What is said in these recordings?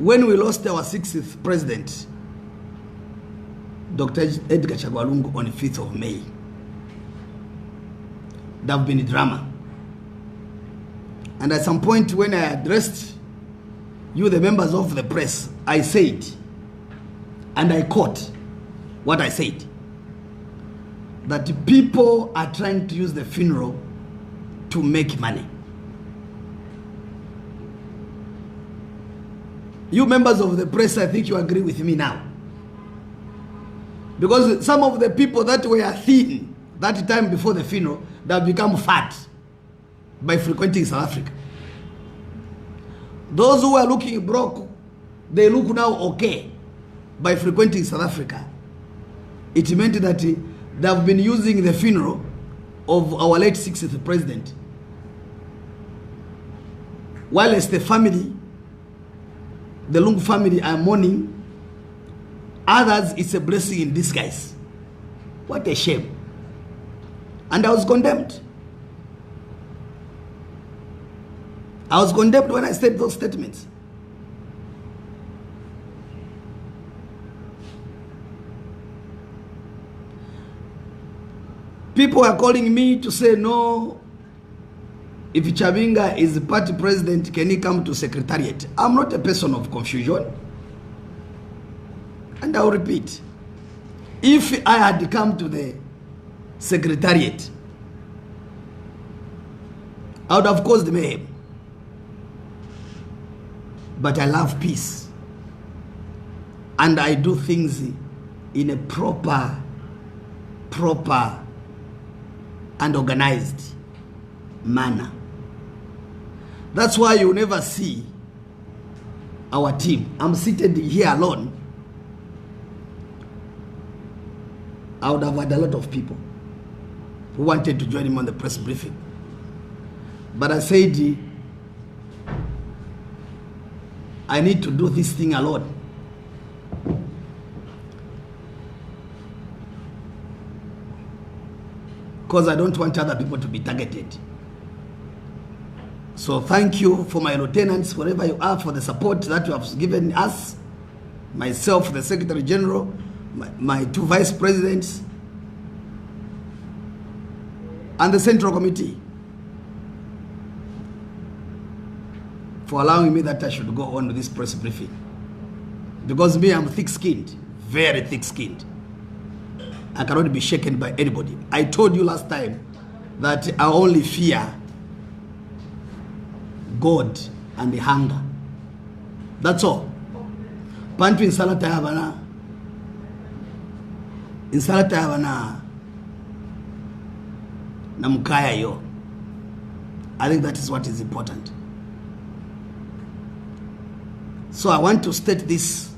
when we lost our 60th president, Dr. Edgar Chagwa on the 5th of May, there have been a drama. And at some point when I addressed you, the members of the press, I said, and I quote what I said, that people are trying to use the funeral to make money. You members of the press, I think you agree with me now. Because some of the people that were thin that time before the funeral, they have become fat by frequenting South Africa. Those who were looking broke, they look now okay by frequenting South Africa. It meant that they have been using the funeral of our late 60th president, whilst the family, the Lungu family, are mourning. Others, it's a blessing in disguise. What a shame. And I was condemned. I was condemned when I said those statements. People are calling me to say, no, if CHABINGA is the party president, can he come to Secretariat? I'm not a person of confusion. And I'll repeat, if I had come to the Secretariat, I would have caused mayhem. But I love peace. And I do things in a proper and organized manner. That's why you never see our team. I'm seated here alone. I would have had a lot of people who wanted to join him on the press briefing. But I said, I need to do this thing alone. Because I don't want other people to be targeted. So thank you for my lieutenants, wherever you are, for the support that you have given us. Myself, the Secretary General, my two vice presidents, and the Central Committee, for allowing me that I should go on with this press briefing. Because me, I'm thick-skinned, very thick-skinned. I cannot be shaken by anybody. I told you last time that I only fear God and the hunger. That's all. Pantu insalata yabana. Insalata yabana. Namukaya yo. I think that is what is important. So I want to state this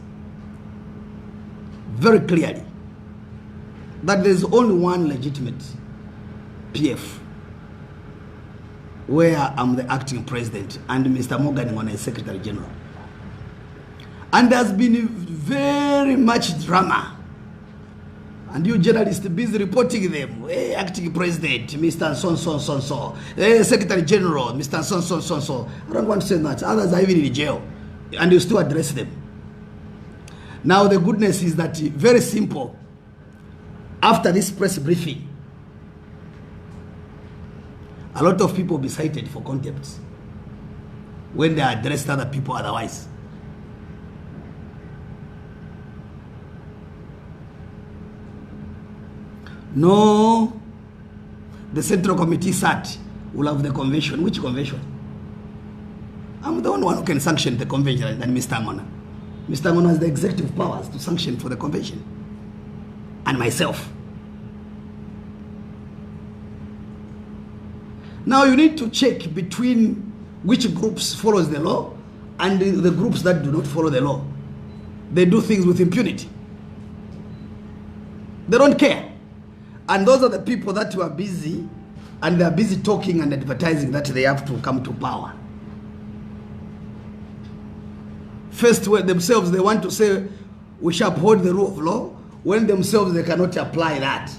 very clearly, that there is only one legitimate PF, where I'm the acting president and Mr. Morgan is Secretary General. And there's been very much drama. And you journalists busy reporting them. Hey, acting president, Mr. So. Hey, Secretary General, Mr. So. I don't want to say that. Others are even in jail. And you still address them. Now the goodness is that very simple. After this press briefing, a lot of people will be cited for contempt when they addressed other people otherwise. No, the Central Committee SAT will have the convention. Which convention? I'm the only one who can sanction the convention than Mr. Mona. Mr. Mona has the executive powers to sanction for the convention. And myself. Now you need to check between which groups follows the law and the groups that do not follow the law. They do things with impunity. They don't care. And those are the people that were busy, and they are busy talking and advertising that they have to come to power. First, themselves, they want to say, we shall uphold the rule of law, when themselves they cannot apply that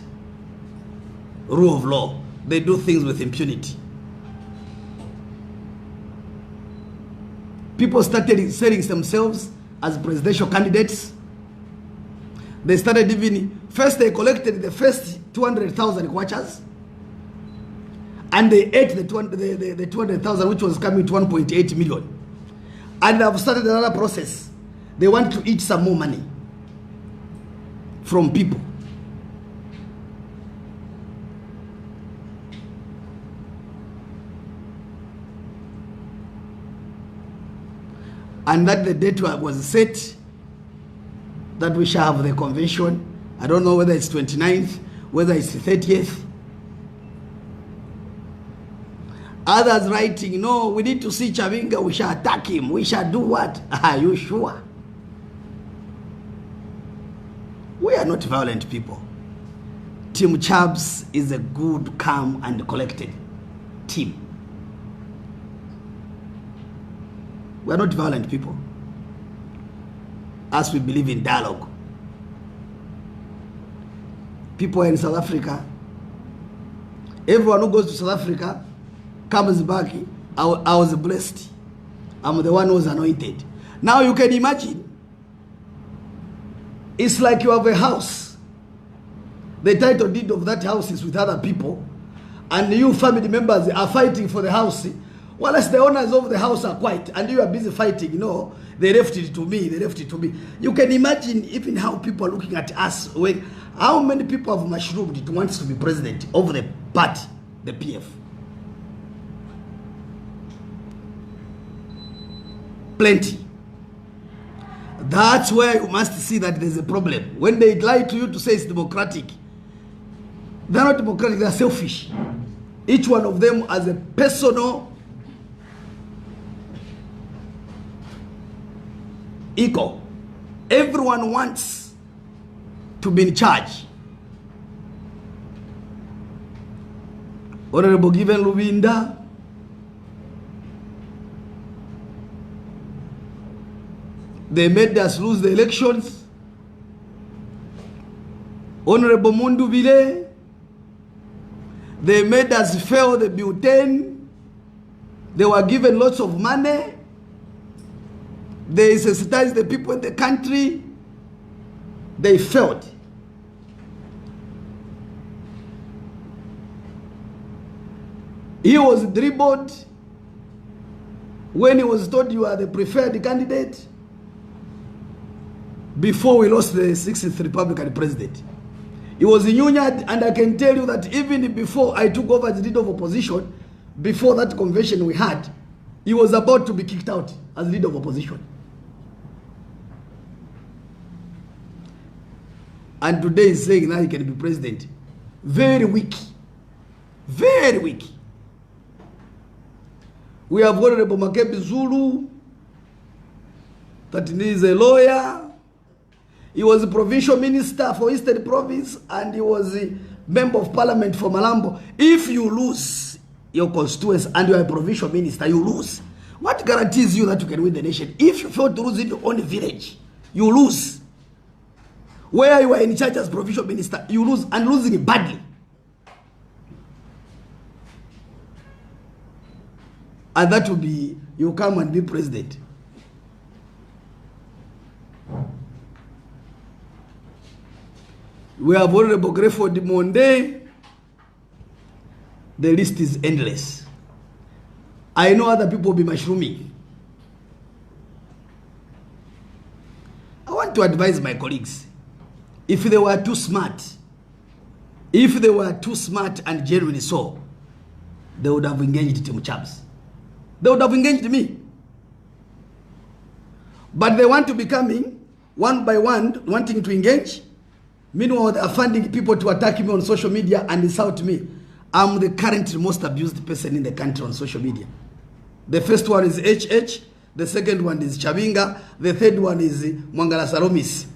rule of law. They do things with impunity. People started selling themselves as presidential candidates. They started even, first they collected the first 200,000 kwachas, and they ate the 200,000, which was coming to 1.8 million. And they've started another process. They want to eat some more money from people. And that the date was set that we shall have the convention. I don't know whether it's 29th, whether it's 30th. Others writing, no, we need to see CHABINGA, we shall attack him, we shall do what? Are you sure? We are not violent people. Team Chabs is a good, calm, and collected team. We are not violent people, as we believe in dialogue. People in South Africa, everyone who goes to South Africa comes back, I was blessed. I'm the one who was anointed. Now you can imagine, it's like you have a house. The title deed of that house is with other people, and you family members are fighting for the house. Well, as the owners of the house are quiet, and you are busy fighting, no, they left it to me, they left it to me. You can imagine even how people are looking at us. How many people have mushroomed it wants to be president of the party, the PF? Plenty. That's where you must see that there's a problem. When they lie to you to say it's democratic, they're not democratic, they're selfish. Each one of them has a personal ego. Everyone wants to be in charge. Honorable Given Lubinda, they made us lose the elections. Honorable Mundu Vile, they made us fail the bulletin. They were given lots of money. They sensitized the people in the country. They failed. He was dribbled when he was told you are the preferred candidate before we lost the 6th Republican president. He was injured, and I can tell you that even before I took over the leader of opposition, before that convention we had, he was about to be kicked out as leader of opposition. And today he's saying now he can be president. Very weak. Very weak. We have Honorable Makebi Zulu, that he is a lawyer. He was a provincial minister for Eastern Province, and he was a member of parliament for Malambo. If you lose your constituents and you are a provincial minister, you lose. What guarantees you that you can win the nation? If you fail to lose in your own village, you lose. Where you are in charge as provincial minister, you lose, and losing it badly. And that will be, you come and be president. We have Honorable Grefford Monde. The list is endless. I know other people will be mushrooming. I want to advise my colleagues, if they were too smart, and genuinely so, they would have engaged Team Chabs. They would have engaged me. But they want to be coming one by one, wanting to engage. Meanwhile, they are funding people to attack me on social media and insult me. I'm the currently most abused person in the country on social media. The first one is HH. The second one is CHABINGA. The third one is Mwangala Salomis.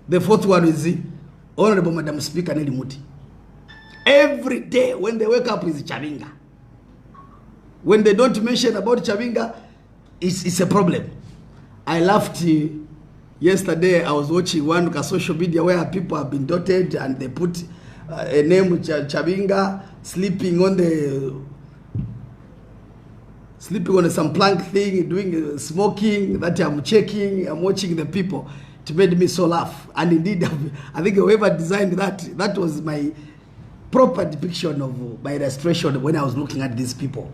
The fourth one is Honorable Madam Speaker Nelly Muti. Every day when they wake up is CHABINGA. When they don't mention about CHABINGA, it's a problem. I laughed yesterday. I was watching one social media where people have been dotted and they put a name CHABINGA sleeping on the sleeping on some plank thing, doing smoking, that I'm checking, I'm watching the people. It made me so laugh. And indeed, I think whoever designed that was my proper depiction of my illustration when I was looking at these people.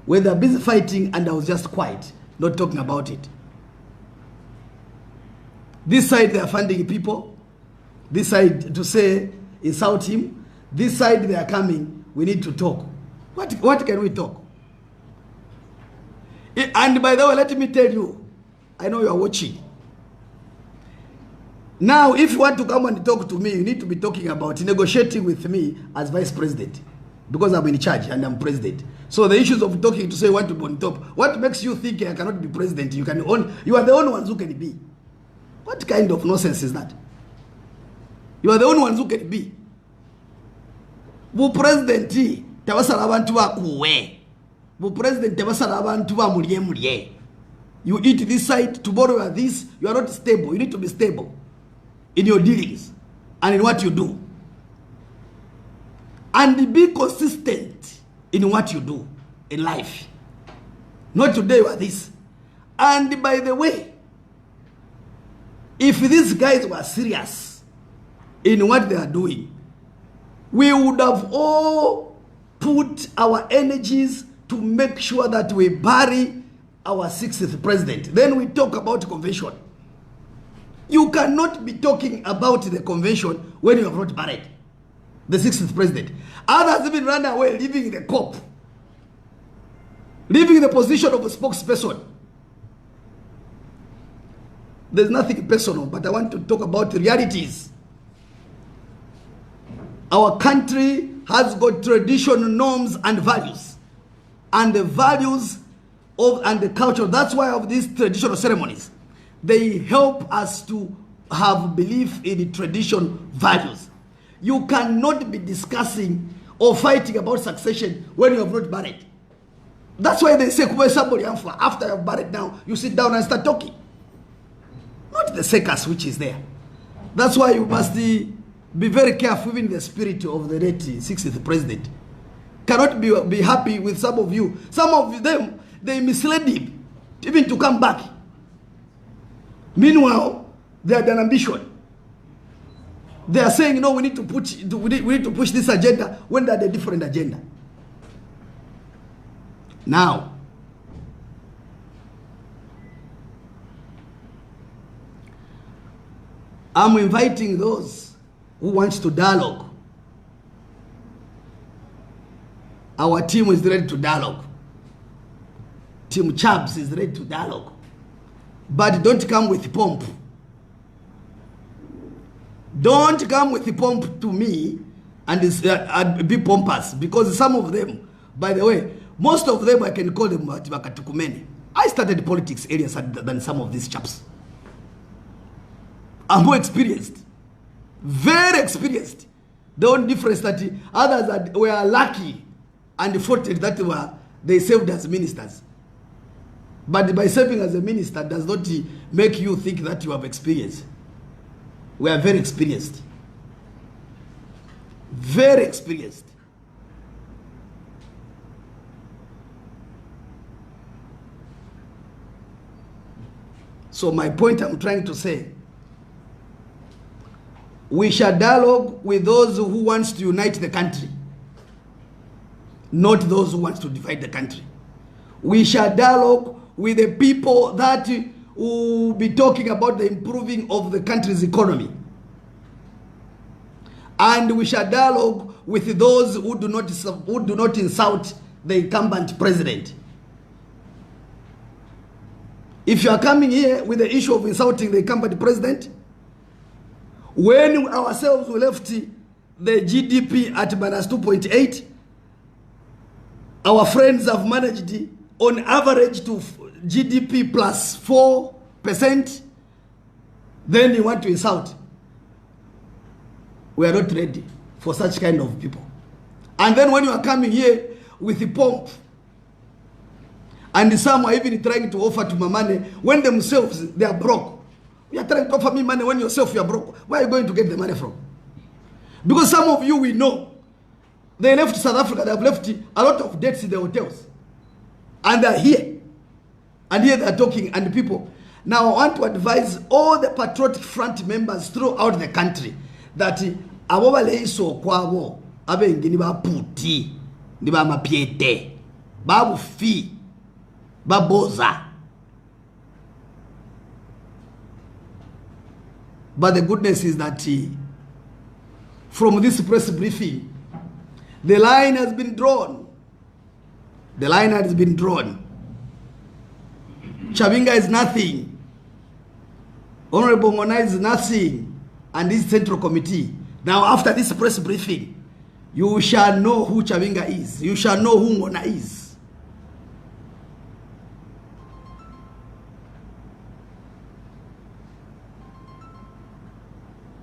When they're busy fighting and I was just quiet, not talking about it. This side they are funding people. This side to say, insult him. This side they are coming, we need to talk. What can we talk? And by the way, let me tell you, I know you are watching. Now, if you want to come and talk to me, you need to be talking about negotiating with me as vice president. Because I'm in charge and I'm president. So the issues of talking to say what to be on top. What makes you think I cannot be president? You are the only ones who can be. What kind of nonsense is that? You are the only ones who can be. Bu president tabasala abantu bakuwe. Bu president tabasala abantu bamulye. You eat this side, tomorrow you are this. You are not stable. You need to be stable in your dealings and in what you do. And be consistent in what you do in life. Not today you are this. And by the way, if these guys were serious in what they are doing, we would have all put our energies to make sure that we bury our 60th president. Then we talk about convention. You cannot be talking about the convention when you have not buried the 60th president. Others even run away, leaving the COP, leaving the position of a spokesperson. There's nothing personal, but I want to talk about realities. Our country has got traditional norms and values, and the values of and the culture. That's why of these traditional ceremonies, they help us to have belief in the traditional values. You cannot be discussing or fighting about succession when you have not married. That's why they say somebody after you have married now, you sit down and start talking. Not the circus which is there. That's why you must be very careful in the spirit of the late 60th president. Cannot be happy with some of you. Some of them, they misled him even to come back. Meanwhile, they had an ambition. They are saying, no, we need to push this agenda when they had a different agenda. Now, I'm inviting those who want to dialogue. Our team is ready to dialogue. Team Chabs is ready to dialogue. But don't come with pomp. Don't come with the pomp to me and be pompous, because some of them, by the way, most of them I can call them Bakatukumene. I started politics earlier than some of these chaps. I'm more experienced, very experienced. The only difference that others were lucky and fortunate that they served as ministers. But by serving as a minister does not make you think that you have experience. We are very experienced. Very experienced. So my point I'm trying to say, we shall dialogue with those who want to unite the country, not those who want to divide the country. We shall dialogue with the people that will be talking about the improving of the country's economy. And we shall dialogue with those who do not insult the incumbent president. If you are coming here with the issue of insulting the incumbent president, when ourselves we left the GDP at -2.8, our friends have managed on average to GDP plus 4%, then you want to insult. We are not ready for such kind of people. And then when you are coming here with the pomp, and some are even trying to offer to my money when themselves they are broke. You are trying to offer me money when yourself you are broke. Where are you going to get the money from? Because some of you we know, they left South Africa, they have left a lot of debts in the hotels. And they're here. And here they're talking, and people. Now I want to advise all the Patriotic Front members throughout the country that abobaleiso kwabo abengi ni baputi ni ba mapiete babu fi baboza. But the goodness is that from this press briefing, the line has been drawn. The line has been drawn. CHABINGA is nothing. Honorable Ngona is nothing. And this Central Committee. Now, after this press briefing, you shall know who CHABINGA is. You shall know who Ngona is.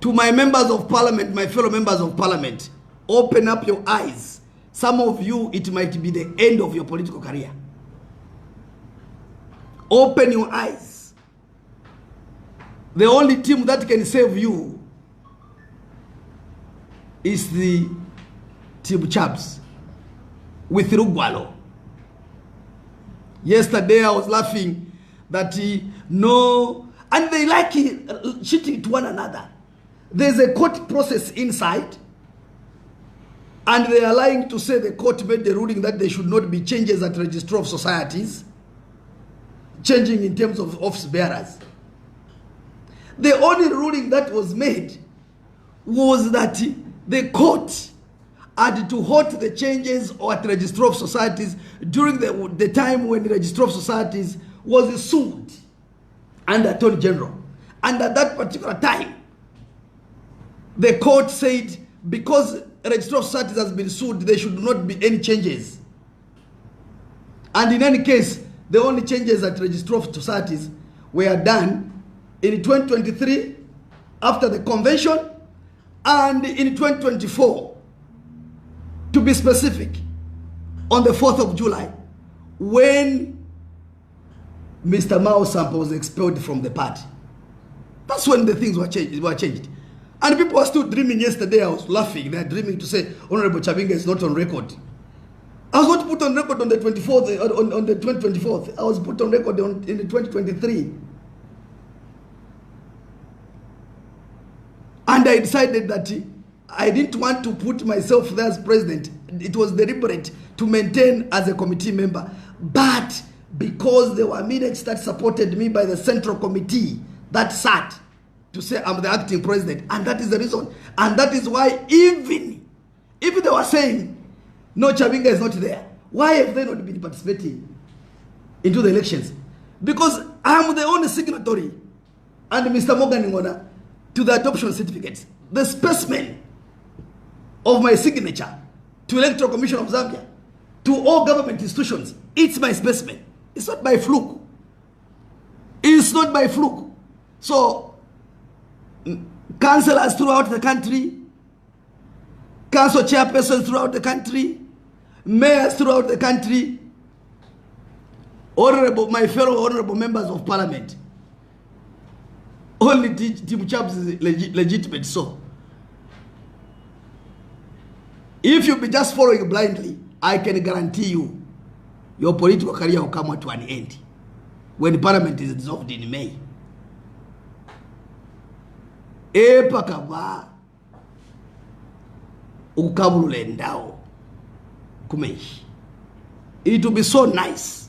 To my members of parliament, my fellow members of parliament, open up your eyes. Some of you, it might be the end of your political career. Open your eyes. The only team that can save you is the team Chabs with Rugwalo. Yesterday I was laughing that no, and they like cheating to one another. There's a court process inside, and they are lying to say the court made the ruling that there should not be changes at Registrar of Societies, changing in terms of office bearers. The only ruling that was made was that the court had to halt the changes at Registrar of Societies during the time when the Registrar of Societies was sued under Attorney General. And at that particular time, the court said because Registrar of Societies has been sued, there should not be any changes. And in any case, the only changes at Registrar of Societies were done in 2023 after the convention, and in 2024, to be specific, on the 4th of July, when Mr. Mao Sampa was expelled from the party. That's when the things were changed. And people were still dreaming yesterday. I was laughing. They are dreaming to say, Honorable CHABINGA is not on record. I was not put on record on the 24th, on the 2024th. I was put on record in the 2023. And I decided that I didn't want to put myself there as president. It was deliberate to maintain as a committee member. But because there were minutes that supported me by the Central Committee that sat to say I'm the acting president. And that is the reason. And that is why even if they were saying, no, CHABINGA is not there, why have they not been participating into the elections? Because I am the only signatory, and Mr. Morgan Ngona, to the adoption certificates. The specimen of my signature to Electoral Commission of Zambia, to all government institutions, it's my specimen. It's not by fluke. It's not by fluke. So, councillors throughout the country, council chairpersons throughout the country, mayors throughout the country, my fellow honorable members of parliament, only Team Chabs is legitimate. So, if you be just following blindly, I can guarantee you, your political career will come to an end when the parliament is dissolved in May. Epakava ukabulule ndao kumeishi. It will be so nice.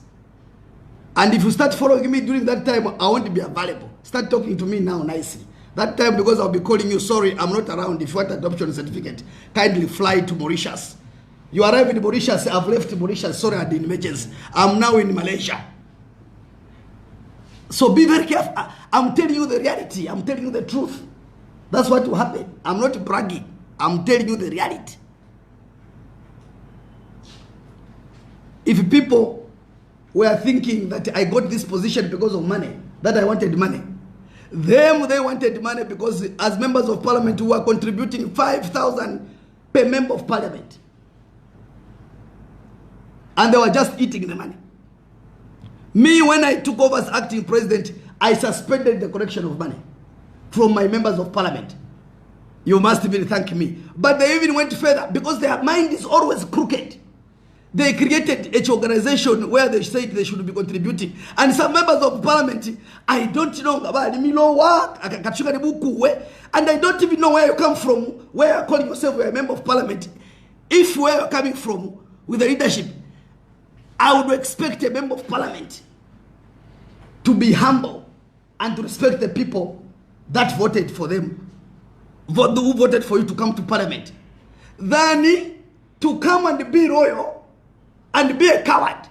And if you start following me during that time, I want to be available. Start talking to me now nicely. That time, because I'll be calling you, sorry, I'm not around. If you want adoption certificate, kindly fly to Mauritius. You arrive in Mauritius, I've left Mauritius, sorry, I had an emergency. I'm now in Malaysia. So be very careful. I'm telling you the reality. I'm telling you the truth. That's what will happen. I'm not bragging. I'm telling you the reality. If people were thinking that I got this position because of money, that I wanted money, they wanted money because as members of parliament who were contributing 5,000 per member of parliament. And they were just eating the money. Me, when I took over as acting president, I suspended the collection of money from my members of parliament. You must even thank me. But they even went further because their mind is always crooked. They created H organization where they said they should be contributing. And some members of parliament, I don't know about me, and I don't even know where you come from, where you're calling yourself a member of parliament. If where you're coming from with the leadership, I would expect a member of parliament to be humble and to respect the people that voted for them, who voted for you to come to parliament, than to come and be royal and be a coward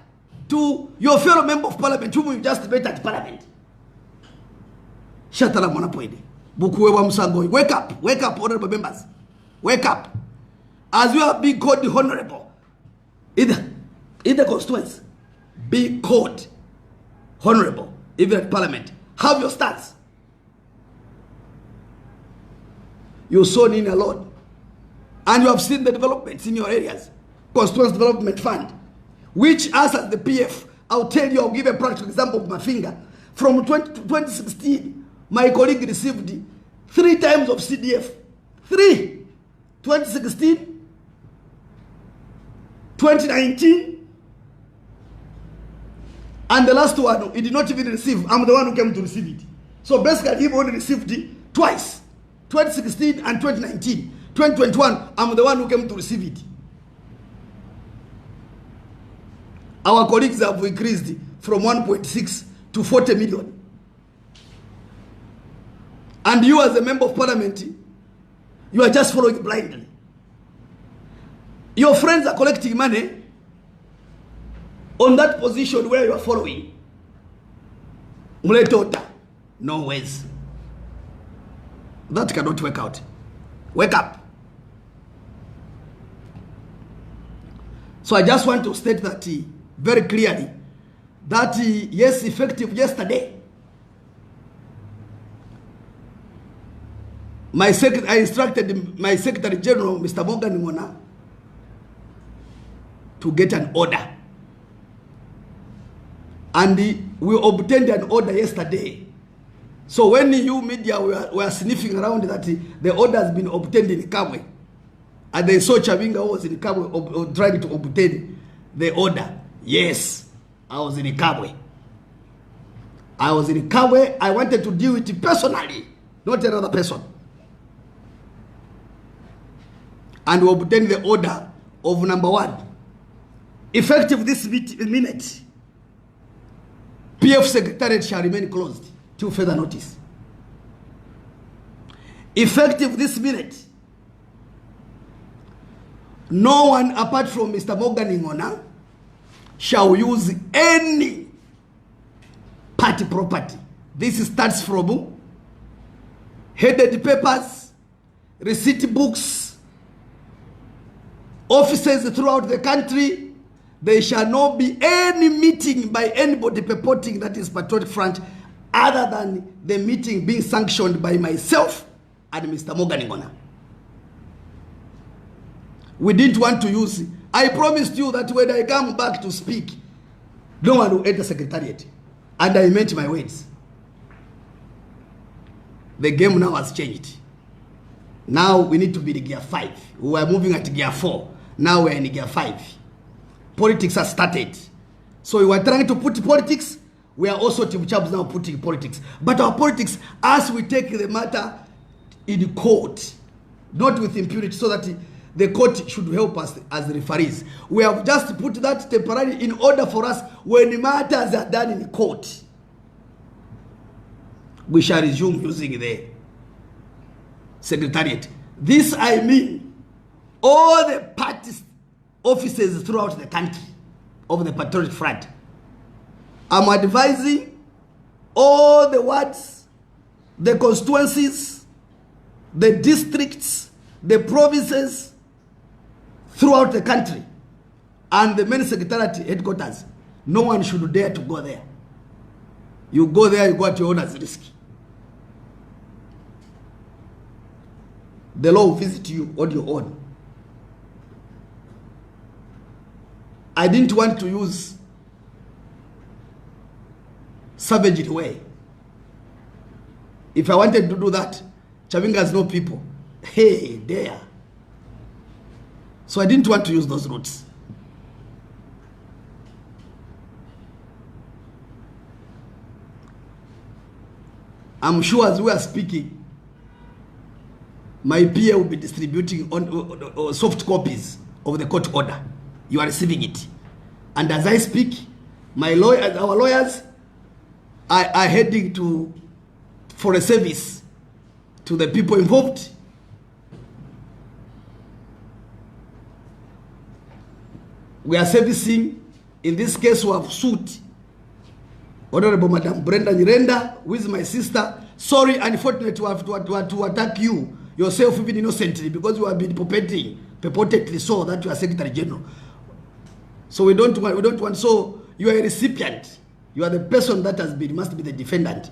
to your fellow member of parliament whom you just met at parliament. Shatala Monapoide. Wake up, honorable members. Wake up. As you are being called the honorable, in the constituents, be called honorable, even at parliament. Have your stance. You sown in a lot. And you have seen the developments in your areas. Constituents Development Fund, which us as the PF, I'll tell you, I'll give a practical example of my finger. From 2016, my colleague received 3 times of CDF. 3. 2016, 2019, and the last one, he did not even receive. I'm the one who came to receive it. So basically, he only received it twice. 2016 and 2019. 2021, I'm the one who came to receive it. Our colleagues have increased from 1.6 to 40 million. And you as a member of parliament, you are just following blindly. Your friends are collecting money on that position where you are following. No ways. That cannot work out. Wake up. So I just want to state that very clearly, that yes, effective yesterday, I instructed my Secretary General, Mr. Morgan Ngona, to get an order. And we obtained an order yesterday. So when you media were sniffing around that the order has been obtained in Kabwe, and they saw CHABINGA was in Kabwe trying to obtain the order. Yes, I was in Kabwe. I was in Kabwe. I wanted to deal with it personally, not another person. And we obtained the order of number 1. Effective this minute, PF Secretariat shall remain closed till further notice. Effective this minute, no one apart from Mr. Morgan Ngona shall use any party property. This starts from headed papers, receipt books, offices throughout the country. There shall not be any meeting by anybody purporting that is Patriotic Front other than the meeting being sanctioned by myself and Mr. Morgan Ngona. We didn't want to use it. I promised you that when I come back to speak, no one will enter Secretariat. And I meant my words. The game now has changed. Now we need to be in gear 5. We were moving at gear 4. Now we're in gear 5. Politics has started. So we were trying to put politics. We are also, Team Chabs, now putting politics. But our politics, as we take the matter in court, not with impunity, so that the court should help us as referees. We have just put that temporarily in order for us, when matters are done in court, we shall resume using the Secretariat. This I mean all the parties offices throughout the country of the Patriotic Front. I'm advising all the wards, the constituencies, the districts, the provinces throughout the country, and the main Secretariat headquarters. No one should dare to go there. You go there, you go at your own risk. The law will visit you on your own. I didn't want to use savage way. If I wanted to do that, CHABINGA has no people. Hey, there. So I didn't want to use those routes. I'm sure as we are speaking, my PA will be distributing on soft copies of the court order. You are receiving it. And as I speak, our lawyers are heading for a service to the people involved. We are servicing, in this case, we have sued Honorable Madam Brenda Nyirenda, who is my sister. Sorry, unfortunately, to have to attack you yourself, even innocently, because you have been purportedly so that you are Secretary General. So we don't want. So you are a recipient. You are the person that must be the defendant,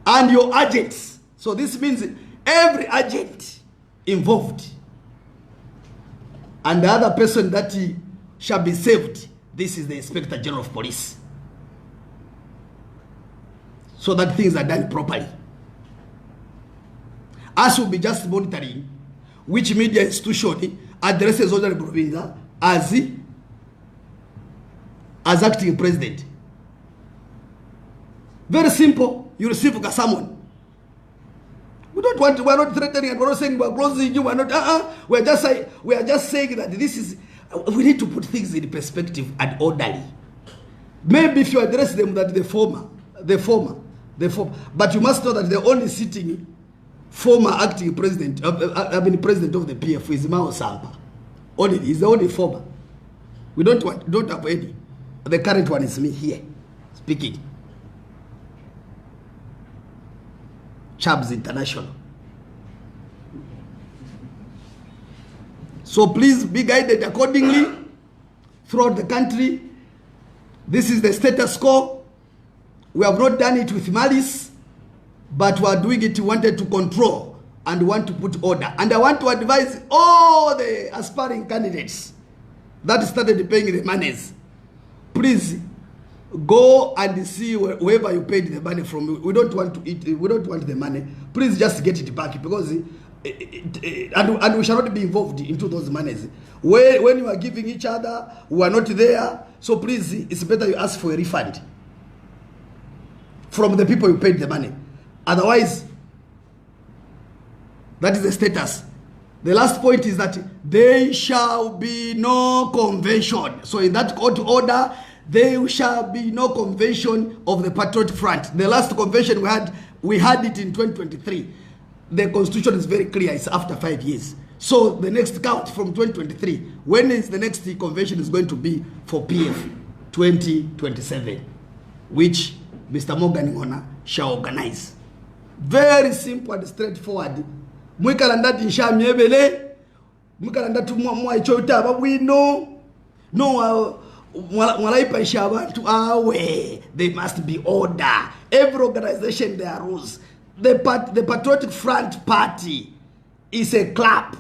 and your agents. So this means every agent involved, and the other person that shall be saved. This is the Inspector General of Police, so that things are done properly. Us will be just monitoring which media institution addresses Honorable Vinga as acting president. Very simple. You receive a summon. We are not threatening and we're not saying we're closing you. We're not. We are just saying that this is. We need to put things in perspective and orderly. Maybe if you address them that the former. But you must know that the only sitting former acting president, president of the PF is Mao Sampa. Only he's the only former. We don't have any. The current one is me here speaking. CHABS International. So please be guided accordingly throughout the country. This is the status quo. We have not done it with malice, but we are doing it. We wanted to control and want to put order. And I want to advise all the aspiring candidates that started paying the monies. Please go and see wherever you paid the money from. We don't want to eat. We don't want the money. Please just get it back, because and we shall not be involved into those monies. When you are giving each other, we are not there. So please, it's better you ask for a refund from the people you paid the money. Otherwise, that is the status. The last point is that there shall be no convention. So in that court order, there shall be no convention of the Patriotic Front. The last convention we had it in 2023. The constitution is very clear. It's after 5 years. So the next count from 2023. When is the next convention is going to be for PF? 2027, which Mr. Morgan Ngona shall organize. Very simple and straightforward. We know. There must be order. Every organization, there are rules. The Patriotic Front Party is a club.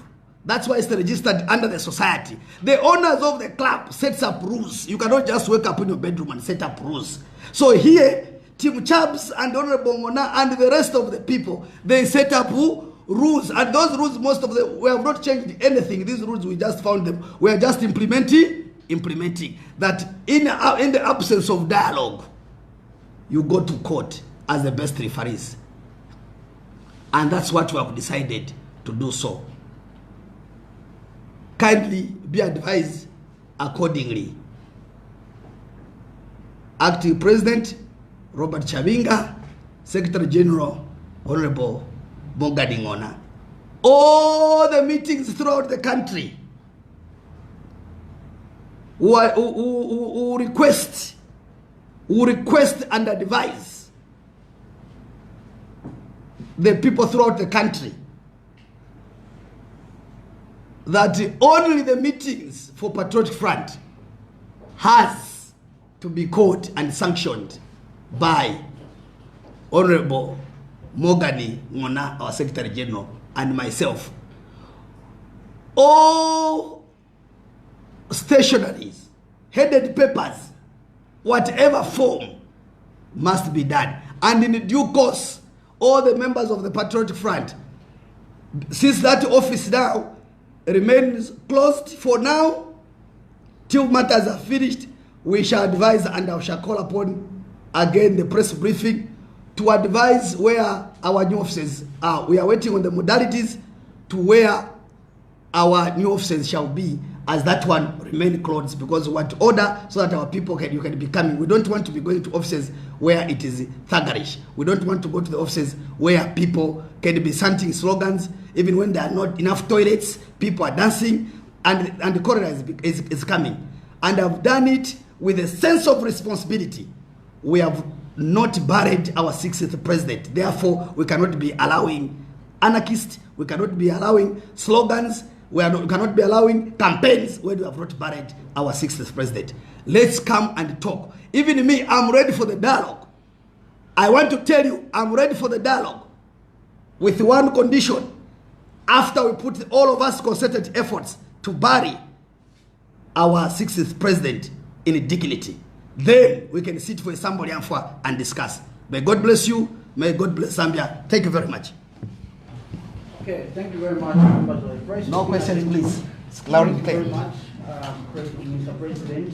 That's why it's registered under the society. The owners of the club sets up rules. You cannot just wake up in your bedroom and set up rules. So here, Team CHABS and Honorable Ngona and the rest of the people, they set up rules. And those rules, most of them, we have not changed anything. These rules, we just found them. We are just implementing that in the absence of dialogue, you go to court as the best referees. And that's what we have decided to do so. Kindly be advised accordingly. Acting President Robert CHABINGA, Secretary General Honorable Morgan Ngona. All the meetings throughout the country who request and advise the people throughout the country that only the meetings for Patriotic Front has to be called and sanctioned by Honorable Morgan Ngona, our Secretary General, and myself. All stationaries, headed papers, whatever form must be done. And in due course, all the members of the Patriotic Front, since that office now remains closed for now, till matters are finished, we shall advise and I shall call upon again the press briefing to advise where our new offices are. We are waiting on the modalities to where our new offices shall be, as that one remain closed, because we want to order so that our people can be coming. We don't want to be going to offices where it is thuggerish. We don't want to go to the offices where people can be chanting slogans, even when there are not enough toilets. People are dancing, and the coroner is coming. And I've done it with a sense of responsibility. We have not buried our 60th president. Therefore, we cannot be allowing anarchists. We cannot be allowing slogans. We cannot be allowing campaigns where we have not buried our 60th president. Let's come and talk. Even me, I'm ready for the dialogue. I want to tell you, I'm ready for the dialogue, with one condition. After we put all of us concerted efforts to bury our 60th president in dignity, then we can sit for a Sambo Liamfwa and discuss. May God bless you. May God bless Zambia. Thank you very much. Okay, thank you very much, members of the press. No questions, please. It's loud and clear. Thank you very much, Mr. President.